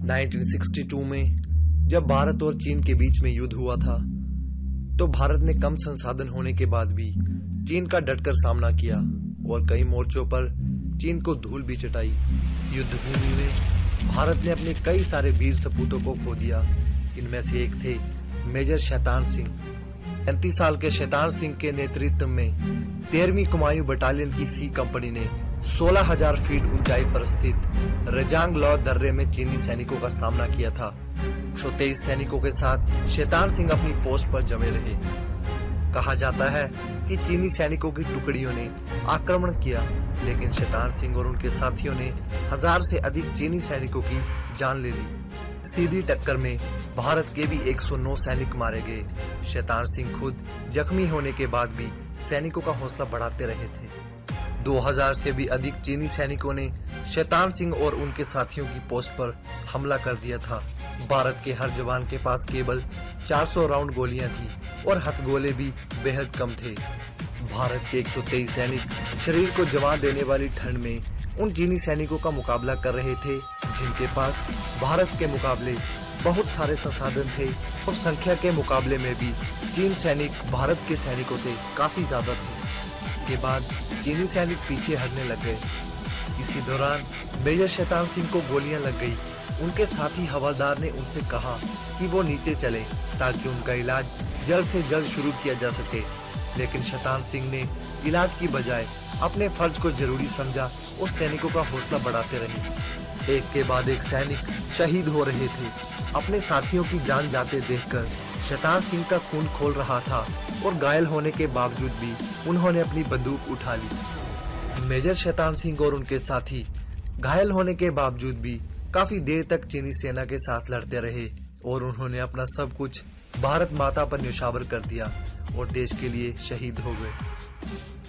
1962 में जब भारत और चीन के बीच में युद्ध हुआ था, तो भारत ने कम संसाधन होने के बाद भी चीन का डटकर सामना किया और कई मोर्चों पर चीन को धूल भी चटाई। युद्ध भूमि में भारत ने अपने कई सारे वीर सपूतों को खो दिया। इनमें से एक थे मेजर शैतान सिंह। 37 साल के शैतान सिंह के नेतृत्व में 13वीं कुमायूं बटालियन की सी कंपनी ने 16,000 फीट ऊंचाई पर स्थित रजांग लॉ दर्रे में चीनी सैनिकों का सामना किया था। 123 सैनिकों के साथ शैतान सिंह अपनी पोस्ट पर जमे रहे। कहा जाता है कि चीनी सैनिकों की टुकड़ियों ने आक्रमण किया, लेकिन शैतान सिंह और उनके साथियों ने 1000 से अधिक चीनी सैनिकों की जान ले ली। सीधी टक्कर में भारत के भी 109 सैनिक मारे गए। शैतान सिंह खुद जख्मी होने के बाद भी सैनिकों का हौसला बढ़ाते रहे थे। 2000 से भी अधिक चीनी सैनिकों ने शैतान सिंह और उनके साथियों की पोस्ट पर हमला कर दिया था। भारत के हर जवान के पास केवल 400 राउंड गोलियां थी और हथगोले भी बेहद कम थे। भारत के 123 सैनिक शरीर को जमा देने वाली ठंड में उन चीनी सैनिकों का मुकाबला कर रहे थे, जिनके पास भारत के मुकाबले बहुत सारे संसाधन थे और संख्या के मुकाबले में भी चीन सैनिक भारत के सैनिकों से काफी ज्यादा थे। के बाद चीनी सैनिक पीछे हटने लग गए। इसी दौरान मेजर शैतान सिंह को गोलियां लग गई। उनके साथी हवलदार ने उनसे कहा कि वो नीचे चले ताकि उनका इलाज जल्द से जल्द शुरू किया जा सके, लेकिन शैतान सिंह ने इलाज की बजाय अपने फर्ज को जरूरी समझा और सैनिकों का हौसला बढ़ाते रहे। एक के बाद एक सैनिक शहीद हो रहे थे। अपने साथियों की जान जाते देखकर शैतान सिंह का खून खोल रहा था और घायल होने के बावजूद भी उन्होंने अपनी बंदूक उठा ली। मेजर शैतान सिंह और उनके साथी घायल होने के बावजूद भी काफी देर तक चीनी सेना के साथ लड़ते रहे और उन्होंने अपना सब कुछ भारत माता पर न्यौछावर कर दिया और देश के लिए शहीद हो गए।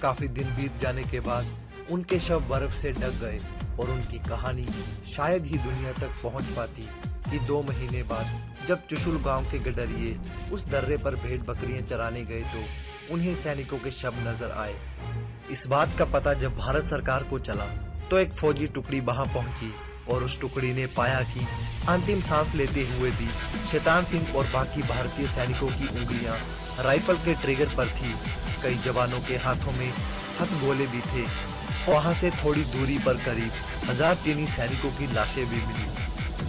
काफी दिन बीत जाने के बाद उनके शव बर्फ से ढक गए और उनकी कहानी शायद ही दुनिया तक पहुंच पाती कि 2 महीने बाद जब चुशुल गांव के गडरिये उस दर्रे पर भेड़ बकरियां चराने गए तो उन्हें सैनिकों के शव नजर आए। इस बात का पता जब भारत सरकार को चला तो एक फौजी टुकड़ी वहां पहुंची और उस टुकड़ी ने पाया कि अंतिम सांस लेते हुए भी शैतान सिंह और बाकी भारतीय सैनिकों की उंगलियां राइफल के ट्रिगर पर थी। कई जवानों के हाथों में हथगोले भी थे। वहां से थोड़ी दूरी पर करीब 1000 चीनी सैनिकों की लाशें भी मिली।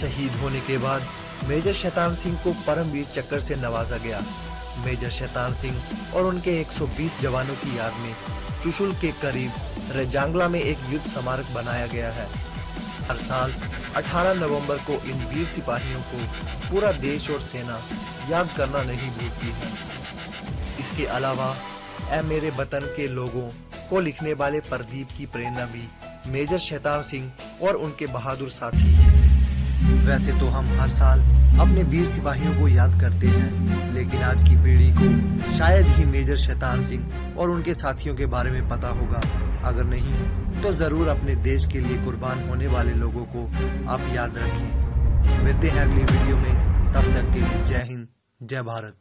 शहीद होने के बाद मेजर शैतान सिंह को परमवीर चक्र से नवाजा गया। मेजर शैतान सिंह और उनके 120 जवानों की याद में चुशुल के करीब रजांगला में एक युद्ध स्मारक बनाया गया है। हर साल 18 नवंबर को इन वीर सिपाहियों को पूरा देश और सेना याद करना नहीं भूलती है। इसके अलावा ऐ मेरे वतन के लोगों को लिखने वाले प्रदीप की प्रेरणा भी मेजर शैतान सिंह और उनके बहादुर साथी ही थे। वैसे तो हम हर साल अपने वीर सिपाहियों को याद करते हैं, लेकिन आज की पीढ़ी को शायद ही मेजर शैतान सिंह और उनके साथियों के बारे में पता होगा। अगर नहीं तो जरूर अपने देश के लिए कुर्बान होने वाले लोगों को आप याद रखें। मिलते हैं अगली वीडियो में, तब तक के लिए जय हिंद, जय भारत।